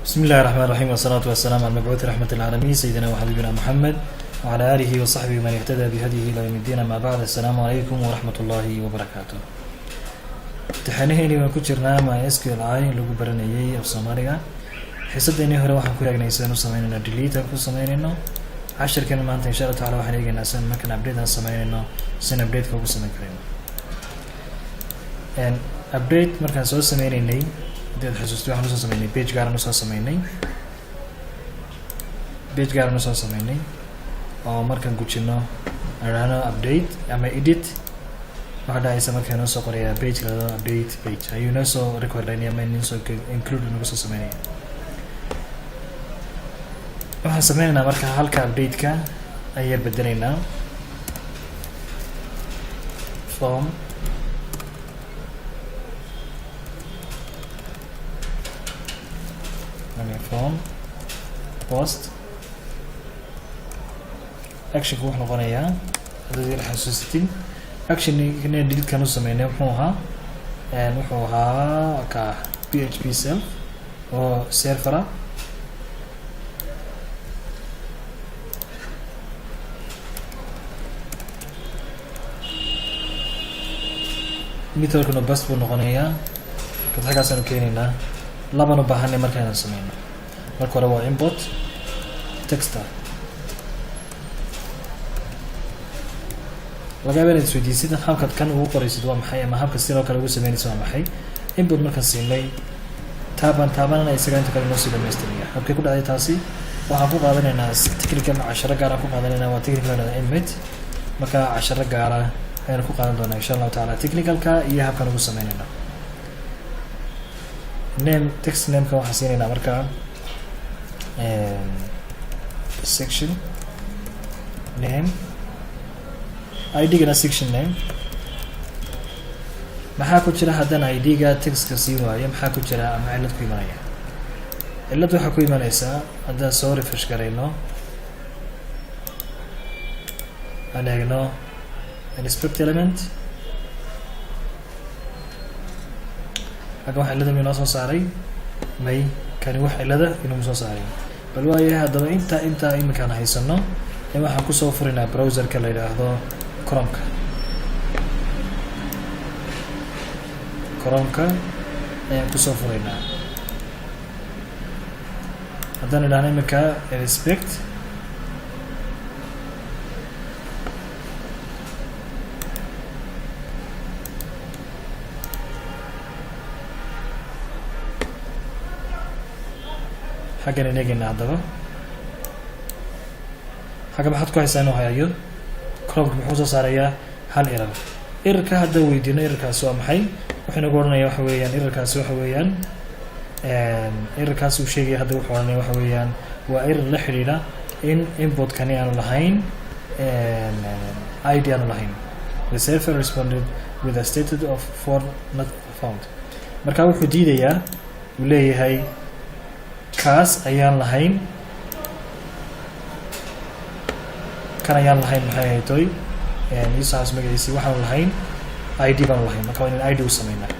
بسم الله الرحمن الرحيم والصلاة والسلام على المبعوث رحمة العالمين سيدنا وحبيبنا محمد وعلى آله وصحبه من اهتدى بهديه إلى يوم الدين. ما بعد، السلام عليكم ورحمة الله وبركاته. امتحانهeenii waan ku jirnaa MySQL lagu baranayay af Soomaaliga. Xiisadeenii hore waxaan ku eegnay sidaan u sameynayno delete ku sameynayno. Casharkan maanta insha Allah taala waxaan eegaynaa sidaan markaan update aan sameynayno sidaan update ku sameyn karayno. Update markaan soo sameynaynay dad xasuusto waxaan soo sameynay page gaar ah soo sameynay oo markaan gujino arano update ama edit waxa dhacaysa markaan soo qorayaa page la update page ayuu soo recordinay ama soo include nagu soo sameynay. waxaan sameynaa marka halka update ka ayaan bedelaynaa from post action ku wuxuu noqonayaa hadii la xasuusitin action inay delete kan u sameeynay wuxuu ahaa ka php self oo server methodkuna bas buu noqonayaa ka xagaasaan keenaynaa labana baahanay markaan sameeyno. marka hore waa import text laga yaabaa inaad isweydiisid habkaad kan ugu qoraysid waa maxay ama habka sidoo kale ugu sameynaysid waa maxay. Import markaan siinay taabanana isaga inta kale noo sii dhamaystiraya. habkay ku dhacday taasi waxaan ku qaadanaynaa technical casharo gaar ah ku qaadanaynaa waa technical embed marka casharo gaar ah ayaan ku qaadan doonaa insha Allah taala technicalka iyo habkan ugu sameynayna. name text name ka waxaan siinaynaa marka section name id ga section name maxaa ku jira haddana id ga text ka sii waayo maxaa ku jira ama cilad ku imanaya. cilad waxa ku imanaysaa haddaan soo refresh garayno aan eegno inspect element waxa cilada inoo soo saaray may kani wax cilada inuu soo saaray bal waayahay haddaba inta iminkaan haysano in waxaan ku soo furinaa browserka la yiraahdo Chrome-ka ayaan ku soo furaynaa. haddaan idhaahno iminka inspect xaggan inagina haddaba xagga maxaad ku haysaa inuu hayayo Chrome muxuu soo saarayaa hal error ka hadda weydiino errorkaasi waa maxay wuxuu nagu oranayaa waxa weeyaan errorkaasi uu sheegay hadda wuxuu oranayaa waxa weeyaan waa error la xiriira in input kani aanu lahayn id aanu lahayn. The server responded with a status of for not found. marka wuxuu diidayaa uu leeyahay kaas ayaan lahayn kan ayaan lahayn maxay haytoy isaas magaciisi waxaan lahayn id baan lahayn marka waa in id u sameeynaa.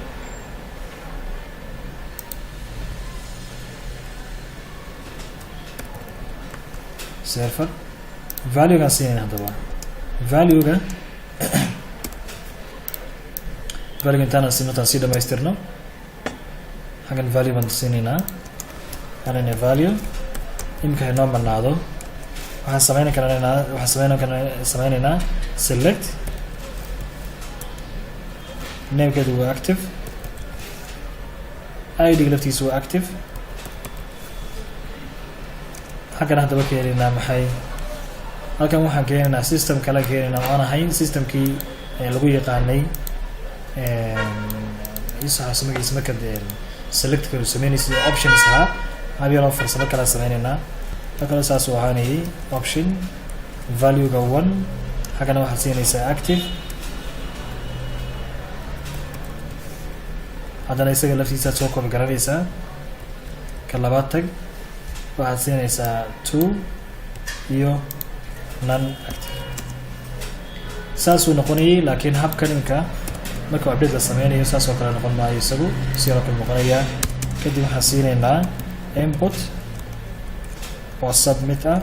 server value ga siinayna haddaba value intaan si dhamaystirno xaggan value baan siinaynaa anana value imika inoo manaado waxaan sameynaynaa select namekeedu waa active id laftiisu waa active xaggan haddaba keenaynaa maxay halkan waxaan keenaynaa system kale keenaynaa aan ahayn systemkii lagu yaqaanay isaas magaciisa markaad select ka sameynaysid options ahaa habiyalo farsamo kala sameynayna kala saas oo ahaanay option value ga 1 xagana waxaad siinaysaa active haddana isaga laftiisa soo koob garanaysaa ka labaad tag waxaad siinaysaa 2 iyo non active saas uu noqonayay. laakiin habkan inka marka update la sameynayo saas oo kale noqon maayo isagu si kale noqonaya kadib waxaan siinaynaa input oo submit ah,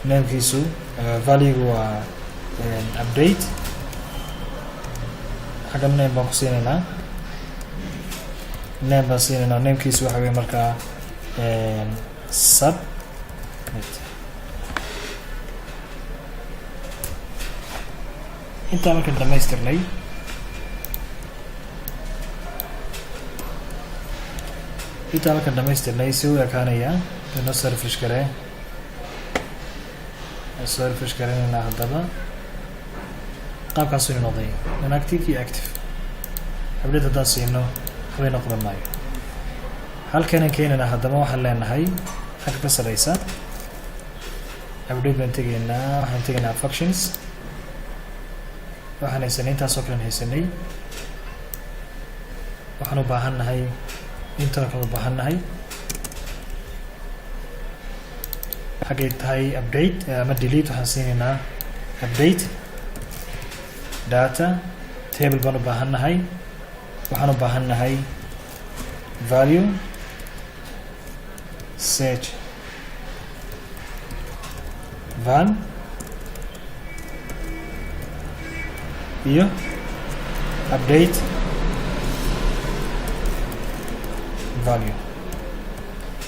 namekiisu value waa update, xaggan name baan ku siinaynaa, name baan siinaynaa, namekiisu waxa weeye markaa submit. intaa markaan dhamaystirnay si uu ekaanaya inoo soo refresh garee, soo refresh gareynaynaa. haddaba qaabkaasuu noqday inactive iyo active. update haddaan siino waxbay noqon maayo. halkanaan keenaynaa, haddaba waxaan leenahay xagga ka sareysa update baan tegaynaa, waxaan tegaynaa functions, waxaan haysanay intaasoo kalen haysanay, waxaan u baahan nahay intoo kale u baahan nahay. xaggay tahay update ama delete, waxaan siinaynaa update data table baan u baahan nahay, waxaan u baahan nahay value search van iyo update value,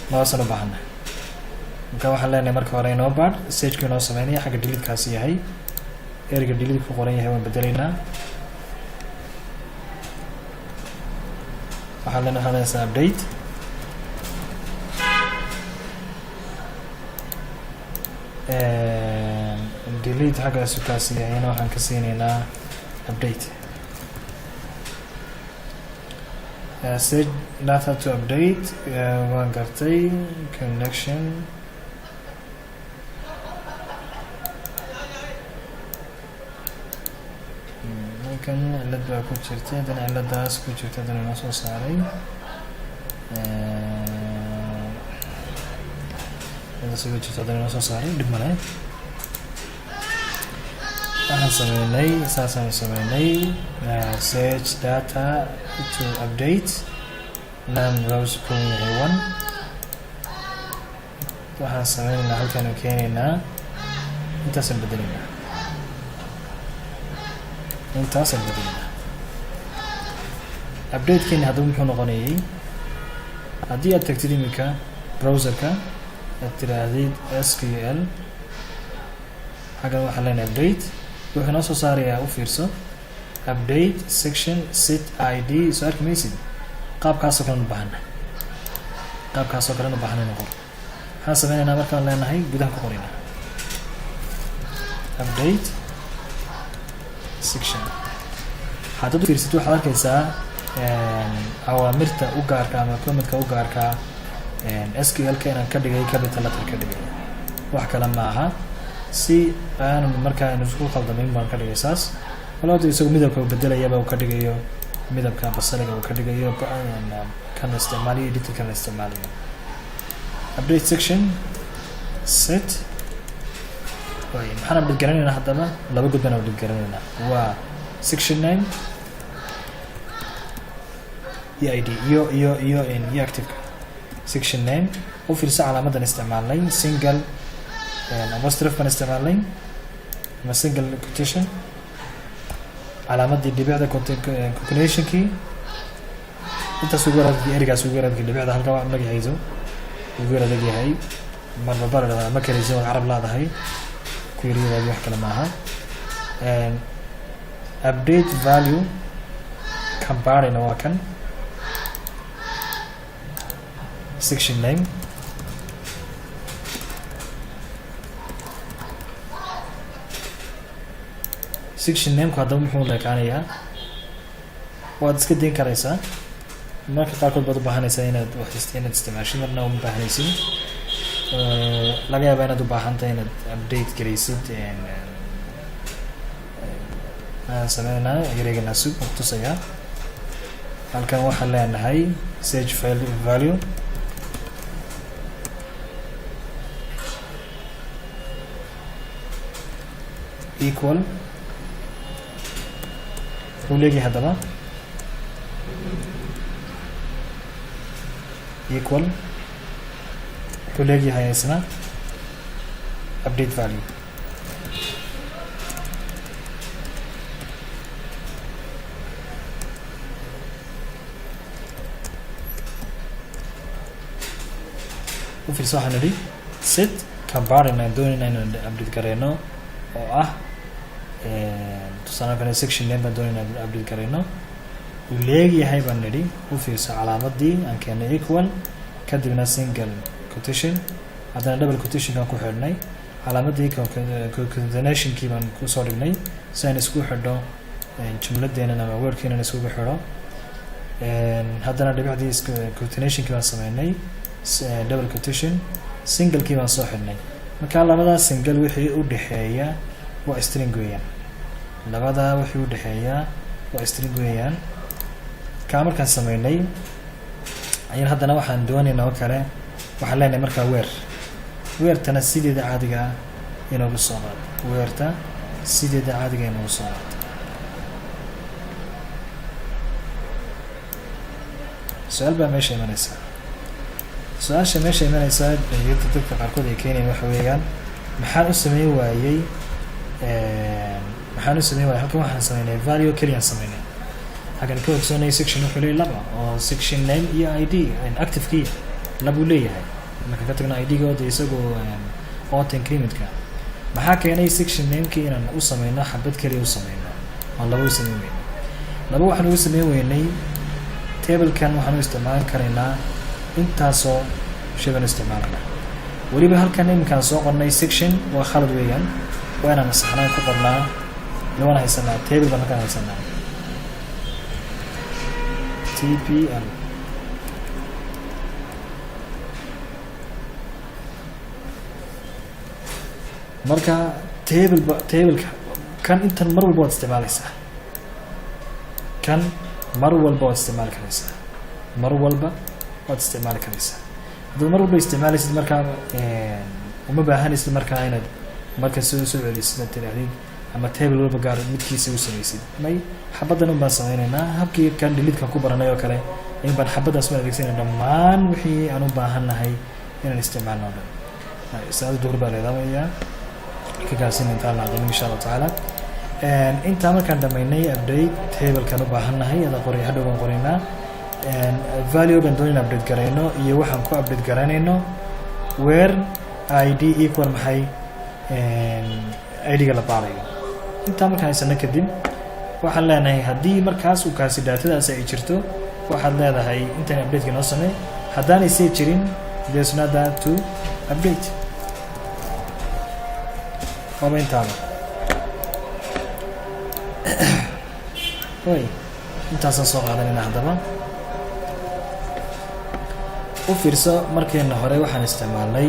labadaasaan u baahan nahay. marka waxaan leenahay marka hore inoo baadh searchka inoo sameynaya, xagga delete-kaasi yahay, ereyga delete ku qoran yahay waan bedelaynaa. waxaan leenahay waxaan update delete, xaggaasu kaasi yahayna waxaan ka siinaynaa update. search data to update waan gartay, connection kan cilad baa ku jirta, haddana ciladaas ku jirta, haddana inoo soo saaray ciladaas ku jirta, haddana inoo soo saaray, dhib male. waxaan sameynay saasaan sameynay search data to update, name rows ku yahay 1. waxaan sameynaynaa halkaan keenaynaa, intaasaan bedelaynaa, update-keeni haddaba muxuu noqonayay. haddii aad tagtid iminka browserka aad tiraahdid SQL, xaggan waxaan leenahay update, wuxuu noo soo saarayaa, u fiirso, update section set id, soo arki maysid. qaabkaasoo kalen u baahanay, noqon. waxaan sameynaynaa markaan leenahay gudaha ku qoraynaa update section. haddaad u fiirsid waxaad arkaysaa awaamirta u gaarka ama commentka u gaarka SQL-ka inaan ka dhigay capital letter ka dhigay, wax kale ma aha. si aan markaa aynu isku khaldamayn baan ka dhigay saas. walaada isagu midabka uu bedelayaba uu ka dhigayo midabka basaliga uu ka dhigayo kan isticmaaliyo editor kan isticmaaliyo. update section set maxaan update garanaynaa, haddaba laba god baan update garanaynaa, waa section name iyo id iyo active. section name u fiirso calaamadan isticmaalnay, single apostrophe baan isticmaalnay ama single quotation, calaamadii dhibicda continuation-kii, intaas ugu yaraadkii ereygaas ugu yaraadkii dhibicda halka waa magaciisu ugu yar adag yahay, marba bala dhahdaa ma karaysin waad carab laadahay, ku yariyadaadi wax kale maaha. update value kan baarayna waa kan section name, section name-ku haddaba muxuu leekaanayaa. waad iska dayn karaysaa, marka qaarkood baad u baahanaysaa inaad isticmaashid, marna uma baahanaysid. laga yaabaa inaad u baahantahay inaad update garaysid. sameynaa yareegana sug tusayaa. halkan waxaan leenahay search file value equal wuxuu leeyahay haddaba equal wuxuu leegyahay isna update value. وفيرسو waxaan nidhi set comparison aan doonayna inaan update gareyno oo ah tusaale kale section name baan doonayna inaan update gareyno uu leeyahay baan nidhi u fiirso calaamadii aan keenay equal kadibna single quotation haddana double quotation kan ku xidhnay calaamadii concatenation kii baan ku soo dhignay si aan isku xidho jumladeena ama wordkeena isku xidho haddana dhibicdii concatenation kii baan sameynay double quotation single kii baan soo xidhnay marka labada single wixii u dhaxeeya waa string weeyaan labada wixii u dhaxeeya waa string weeyaan ka markaan sameynay ayaan haddana waxaan doonaynaa oo kale waxaan leenahay markaa weertana sideeda caadiga ah inoogu soo qaado weerta sideeda caadiga inoogu soo qaado su-aal baa meesha imanaysa su-aasha meesha imanaysa dadka qaarkood ay keenayaan waxa weeyaan maxaan u sameyn waayey halkan waxaan sameynay value keliyan sameynay halkan ka ogsoonay section wuxuu leeyahay laba oo section name iyo id active key labuu leeyahay marka ka tagna id-ga oo isagoo auto incrementka maxaa keenay section name-kii inaan u sameyno xabad keliya u sameyno aan laba u sameyn weynay laba waxaan ugu sameyn weynay table-kan waxaan u isticmaali karaynaa intaasoo shay baan isticmaalana weliba halkan iminkaan soo qornay section waa khalad weeyaan waa inaan saxnaan ku qornaa lawana haysanaa table baan halkaan haysanaa tpl marka tableka kan intan mar walba waad isticmaalaysaa kan mar walba waad isticmaali karaysaa mar walba waad isticmaali karaysaa haddaad mar walba isticmaalaysid markaa uma baahanaysid markaa inaad marka soo celisid aad tirahdid ama table walba gaar midkiisa u samaysid may xabaddan un baan sameynaynaa habkii kan dhilidkan ku baranay oo kale in baan xabaddaas ma adeegsanay dhammaan wixii aan u baahannahay inaan isticmaalno dhan saacada duhur baa leedaamayaa ka gaarsiina intaan lacdin insha allahu tacaala intaa markaan dhamaynay update tablekan u baahannahay ada qoray hadhow baan qoraynaa value baan doonayna update garayno iyo waxaan ku update garanayno where id equal maxay id-ga la baarayo intaa markaan haysano kadib waxaan leenahay haddii markaas uu kaasi daatadaas ay jirto waxaad leedahay intaan update-ka noo samey haddaanay see jirin there's not that to update waaba intaaba way intaasaan soo qaadanayna haddaba u fiirso markeena hore waxaan isticmaalnay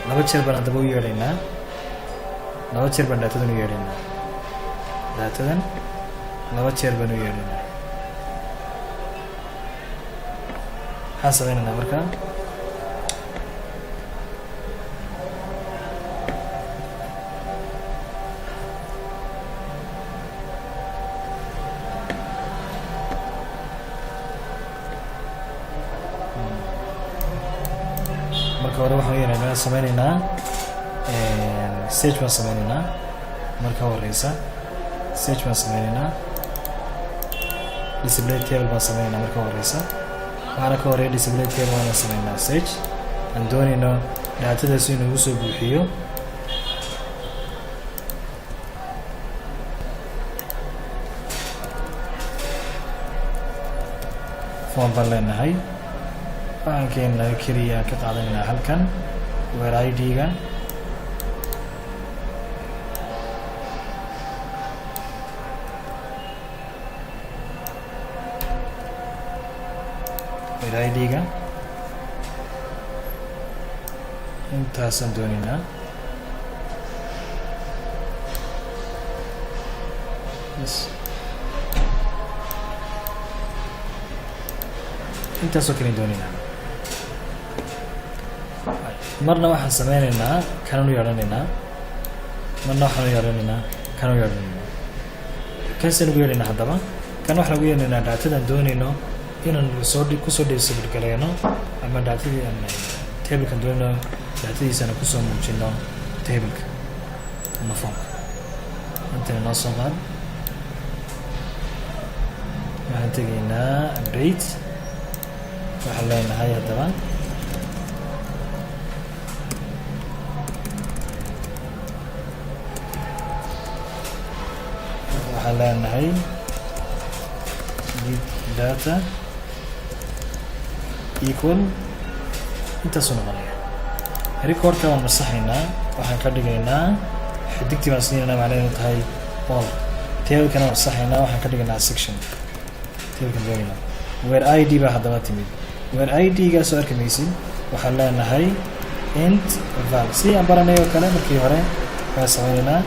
laba jeer baan haddaba u yeedhaynaa laba jeer baan daatadan u yeedhaynaa daatadan laba jeer baan u yeedhaynaa maxaan sameynaynaa markaa marka hore waxaan sameynaynaa stage baan sameynaynaa marka horeysa stage baan sameynaynaa display table baan sameynaynaa marka horeysa waxaana ka horeeya display table waana sameynaa stage aan doonayno daatadaas inuu ugu soo buuxiyo form baan leenahay waxaan keena keliya ka qaadanaynaa halkan where id-ga id-ga intaasaan doonaynaa intaasoo kale doonaynaa marna waxaan sameynaynaa kananu yeedhanaynaa marna waxaan u yeedhanaynaa kanu yeedhanaynaa kaasaan ugu yeelina haddaba kan waxaan ugu yeelinaynaa daatadan doonayno inaan kusoo disable gareeno ama daatadii aan tablekan doonayno daatadiisana kusoo muujino tableka ama formka intana noo soo qaad waxaan tegaynaa update waxaan leenahay haddaba waxaan leenahay get data equal intaasuu noqonaya recordka waan masaxaynaa waxaan ka dhigaynaa xidigtii baan siinaynaa macnaheedu tahay all tablekana waan masaxaynaa waxaan ka dhigaynaa section tablekan doonayna where id baa haddaba timid where id gaasoo arki maysid waxaan leenahay int val si aan baranay oo kale markii hore waxaan sameynaynaa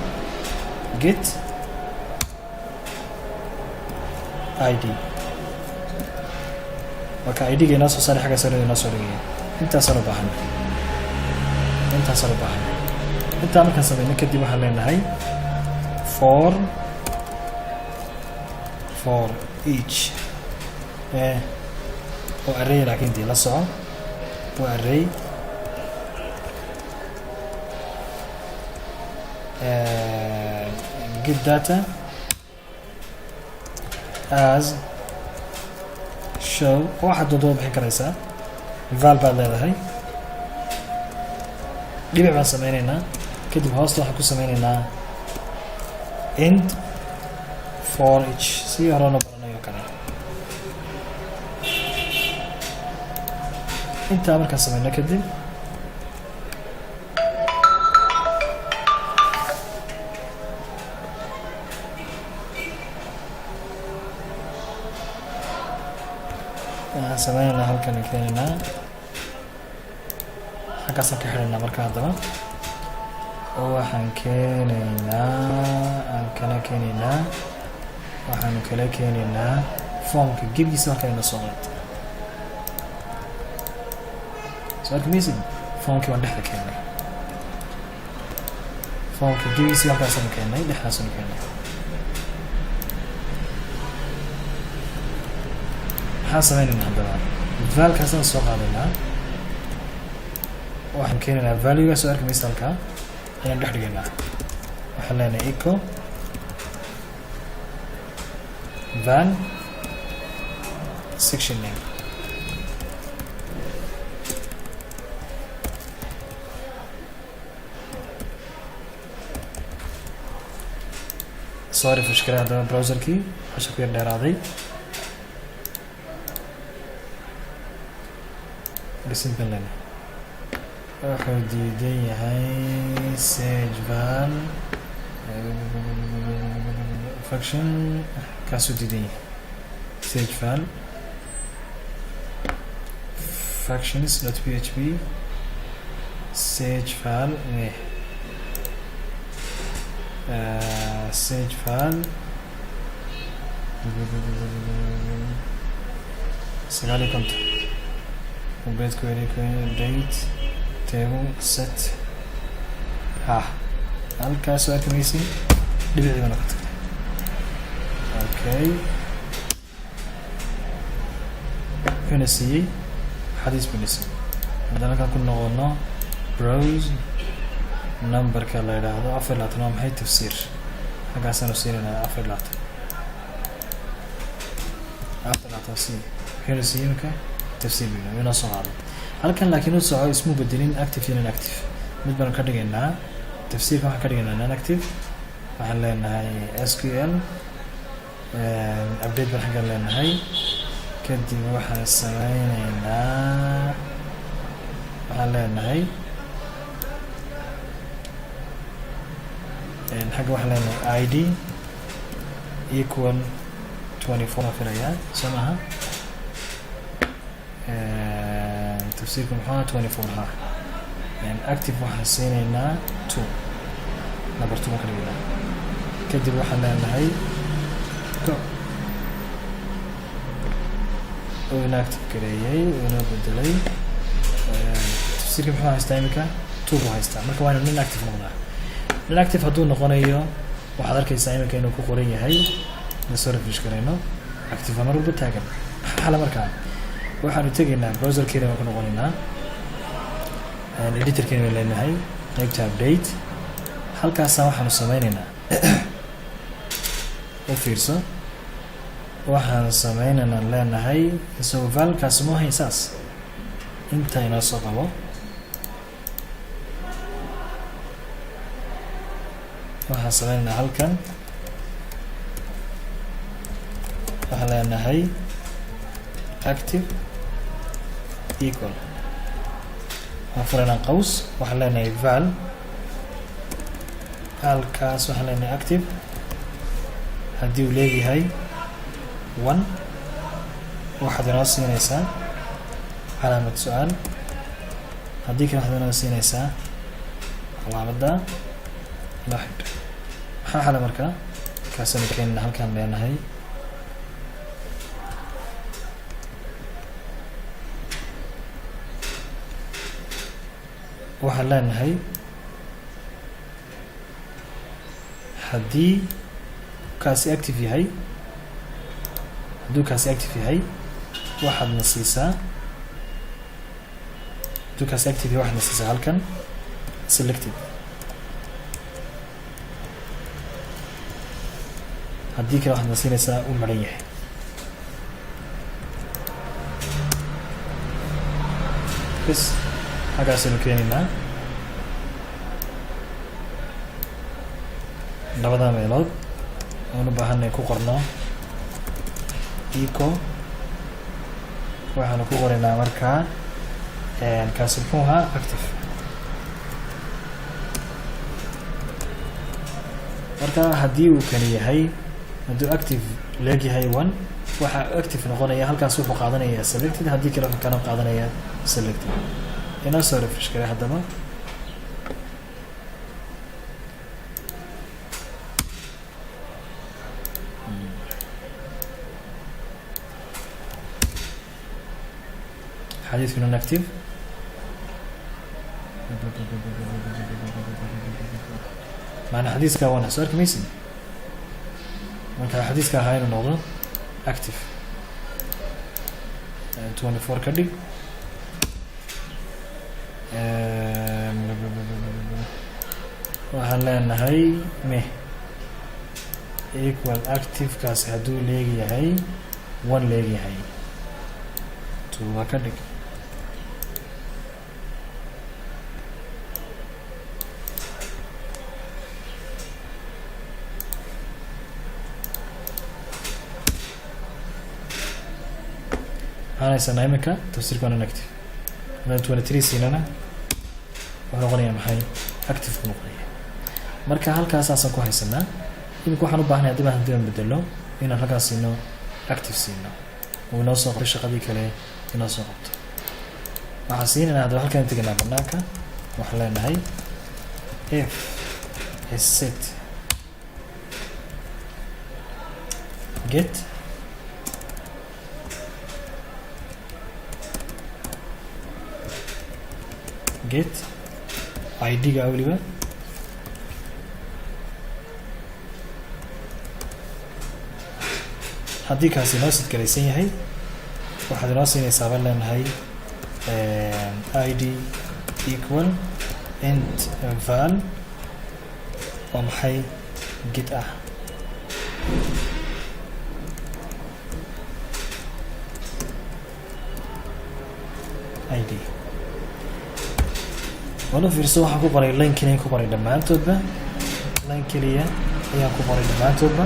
get id marka id-ga inoo soo saaray xagga sare inoo soo dhigaya intaasaan u baahan intaa markaan sameyno kadib waxaan leenahay for each oo array laakiin dii la soco waa array get data as show waxaad doonto bixin karaysaa val baad leedahay dhibic baan sameynaynaa kadib hoosta waxaan ku sameynaynaa int for each si horena baranay oo kale intaa markaan sameyno kadib waxaan sameynaynaa halkan keenaynaa xaggaasaan ka xidhaynaa marka haddaba oo waxaan kala keenaynaa formka gebigiisa halkan ina soo qaad soo arki maysid formkii waan dhexda keenay formka gebigiisa halkaasaan keenay dhexdaasaan keenay maxaan sameynaynaa haddaba valkaasaan soo qaadaynaa waxaan keenaynaa valuega soo arki maysa halkaa ayaan dhex dhigaynaa waxaan leenahay eco val section name sorry fushkara haddaba browserkii hasha ku yar dheeraaday dhisinkan leenahay wuxuu diidan yahay sage val function kaasuu diidan yahay sage val functions.php sage val sage val 9 complete query date table set halkaasoo arki maysin dhibicii baa noqotay okay wuxuuna siiyey xadiis buu na siiyey haddana halkaan ku noqono browse numberka la yidhaahdo 24 waa maxay tafsiir halkaasaanu siinaynaa 24 si wuxuuna siiyey marka tafsiir buu inoo soo qaaday halkan laakiin u soco ismu bedelin active iyo non-active mid baan ka dhigaynaa tafsiirka waxaan ka dhigaynaa non-active waxaan leenahay SQL update baan xaggan leenahay kadib waxaan sameynaynaa waxaan leenahay xagga waxaan leenahay id equal 24 filaya soo maaha tafsiirka maxaa 24 active waxaan siinaynaa 2 number 2 ka dhigaynaa kadib waxaan leenahay oo inactive gareeyay oo inoo bedelay tafsiirka muxuu haystaa imika 2 buu haystaa marka waa inuu inactive noqdaa inactive hadduu noqonayo waxaad arkaysaa imika inuu ku qoran yahay nasoo refresh garayno active mar walba taagan xala markaa waxaanu tegaynaa browserkeena waan ku noqonaynaa editorkeena waan leenahay qaybta update halkaasaan waxaanu sameynaynaa u fiirso waxaan sameynaynaa leenahay isagoo valkaas ma hayn saas inta inoo soo qabo waxaan sameynaynaa halkan waxaan leenahay active equal waxaan furaynaa qaws waxaan leenahay val halkaas waxaan leenahay active haddii uu leeyahay 1 waxaad inoo siinaysaa calaamad su-aal haddii kale waxaad inoo siinaysaa calaamadda inoo xidh maxaa xala markaa kaasanu keenina halkaan leenahay waxaan leenahay haddii kaasi active yahay hadduu kaasi active yahay waxaadna siisaa hadduu kaasi active yahay waxaadna siisaa halkan selected haddii kale waxaadna siinaysaa uu maran yahay bas xaggaasaynu keenaynaa labada meelood aan u baahanay ku qorno eco waxaanu ku qoraynaa markaa kaasi muxuu ahaa active marka haddii uu kani yahay hadduu active leegyahay 1 waxaa active noqonaya halkaas wuxuu qaadanayaa selected haddii kale wuxuu kana qaadanayaa selected inoo soo refresh garay haddaba حديث non active معنى حديث كوانا سؤال كميسي معنى حديث كهاين النوضة active 24 كدي وهلا نهاي مه equal active كاس هدو ليجي هاي 1 ليجي هاي 2 كدي أنا سنة إمكا تفسير كون active أنا 23 سنة ونقولي محي active ونقولي مركا هالكاس أصلا كوه سنة يمكن حنو بحنا يدي بحنا ديما بدلو إن هالكاس سنة active سنة ونوصل قريش قدي كله ينوصل قط وحسين أنا هذا هالكان تجينا بناكا وحلنا هاي if is set get get ID ga waliba haddii kaasi noo sid galaysan yahay waxaad inoo siinaysaa baan leenahay ID equal int val waa maxay get ah ID wala fiirso waxaan ku qoray line kaliya ku qoray dhamaantoodba line kaliya ayaan ku qoray dhamaantoodba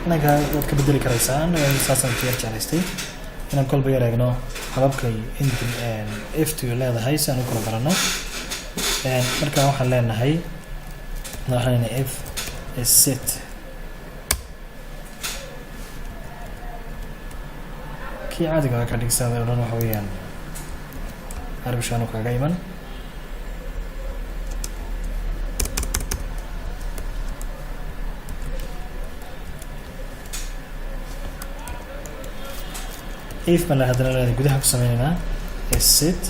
anaga waad ka bedeli karaysaan saasaan ku jeclaystay inaan kolba yar eegno hababkay F2 leedahay si aan u kala garanno marka waxaan leenahay F is set kii caadiga ka dhigsaday oo dhan waxa weeyaan arbishaan kaga iman if baan hadana gudaha ku sameeynaa set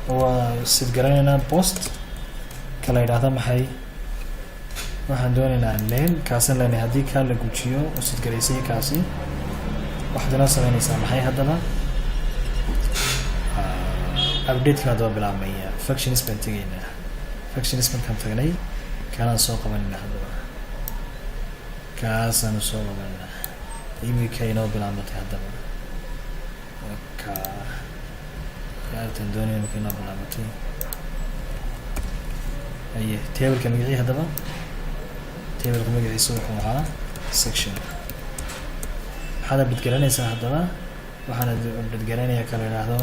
waa sid garanayna post kala yiraahdo maxay waxaan doonaynaa name kaasan leenahay haddii kaa la gujiyo u sidgaraysay kaasi waxaad inoo sameynaysaa maxay haddaba update-ka haddaba bilaabmaya functions baan tegaynaa functions markaan tagnay kaanaan soo qabanayna haddaba kaasaanu soo qabanayna imika inoo bilaabmatay haddaba ka yaartan doonaya imika inoo bilaabmatay aye tableka magacii haddaba tableka magaciisa wuxuu ahaa section waxaad update garanaysaa haddaba waxaan update garanaya kala idhaahdo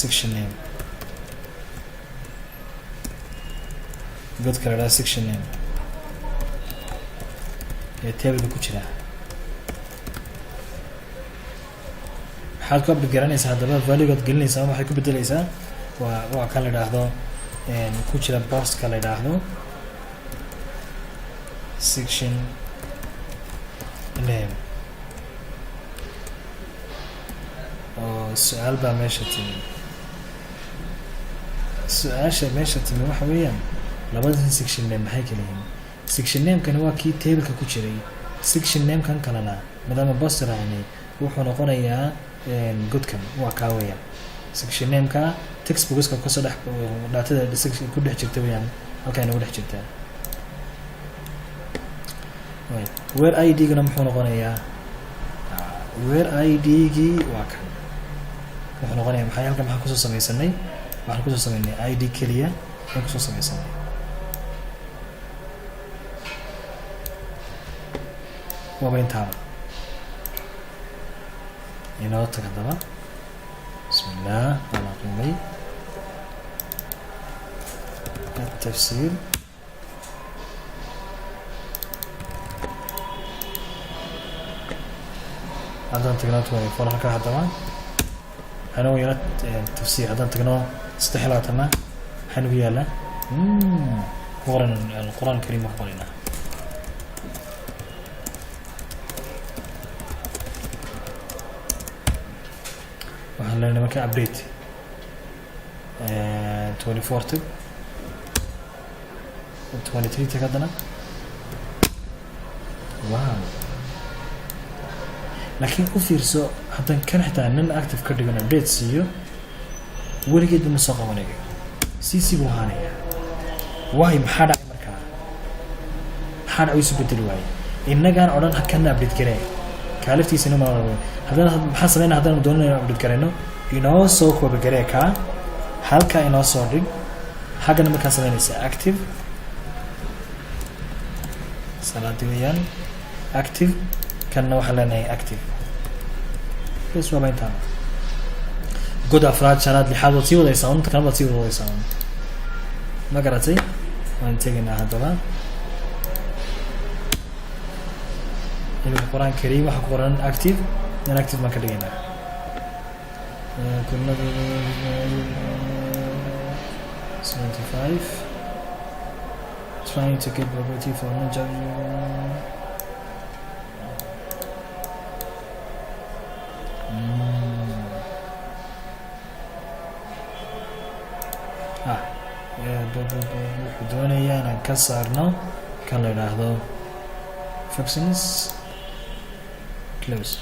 section name god kala idhaahdo section name ee tableka ku jira waxaad ku update garanaysaa haddaba valuegaad gelinaysaa waxay ku bedeleysaa waa kan la idhaahdo ku jira boxka la idhaahdo section name oo su-aal baa meesha timi su-aasha meesha timi waxa weeyaan labadan section name maxay kala yihiin section namekani waa kii tableka ku jiray section namekan kalena maadaama bost raacnay wuxuu noqonayaa godkan waa kaa weeyaan section nameka textbookska kasoo dhex daatada ku dhex jirta weeyaan halkaa inagu dhex jirtaa where id-gana muxuu noqonayaa where id-gii waa kan wuxuu noqonaya maxay halkan maxaan kusoo sameysanay waxaan kusoo sameynay id keliya aan kusoo sameysanay waaba intaaba inoo tag haddaba bismillah ala qimay التفسير haddaan tagno 24 halkaa haddaba waxaanu yaala tafsiir haddaan tagno 16 waxaa nagu yaala qoran القرآن الكريم wax qorina waxaan leenahay marka update 24 tag 23 tag haddana wow laakiin u fiirso haddaan kan xitaa nin active ka dhigano update siiyo weligeed ma soo qabanayo cc buu ahaanaya waay maxaa dhacay markaa maxaa dhacay isu bedeli waaye innagaan odhan kana update garee kaaliftiisana ma haddana maxaa sameynaa haddaan doonayno update gareyno inoo soo kooba garee kaa halkaa inoo soo dhig haggana markaa sameynaysa active salaadi weeyaan active kanna waxaan leenahay active bes waaba intaan god afraad shanaad lixaad waad sii wadaysaa unta kana waad sii wadaysaa ma garatay waan tegaynaa haddaba imika qur-aan kariim waxaa ku qoran active dan active baan ka dhigaynaa kulnada 75 trying to get property for no job wuxuu doonayaa inaan ka saarno kan la idhaahdo functions close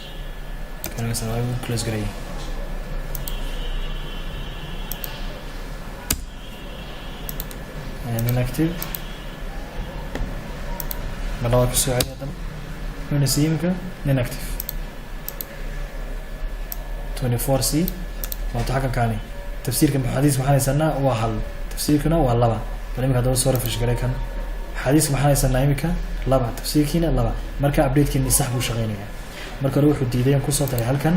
kan close garay inactive marnaba ka soo celiya hadan wuxuuna siiyey imika inactive 24 c waata xaggan kaani tafsiirka xadiiska maxaan haysanaa waa hal tafsiirkuna waa laba bal imika haddaba soo refresh garay kan xadiiska maxaan haysanaa imika laba tafsiirkiina laba marka updatekiini sax buu shaqeynayaa marka hore wuxuu diiday aan kusoo daray halkan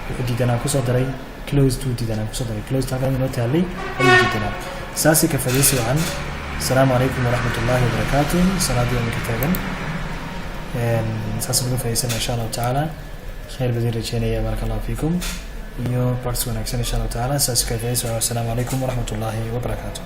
wuxuu diidanaa kusoo daray closed uu diidanaa kusoo daray closed halkan inoo taalay ayuu diidanaa saasi ka fadhiisi wacan السلام عليكم ورحمة الله وبركاته صلاة يوم كتابا ساسم نقول فايسنا إن شاء الله تعالى خير بدين رجينا بارك الله فيكم يو بارتس ونكسن إن شاء الله تعالى ساسك فايس والسلام عليكم ورحمة الله وبركاته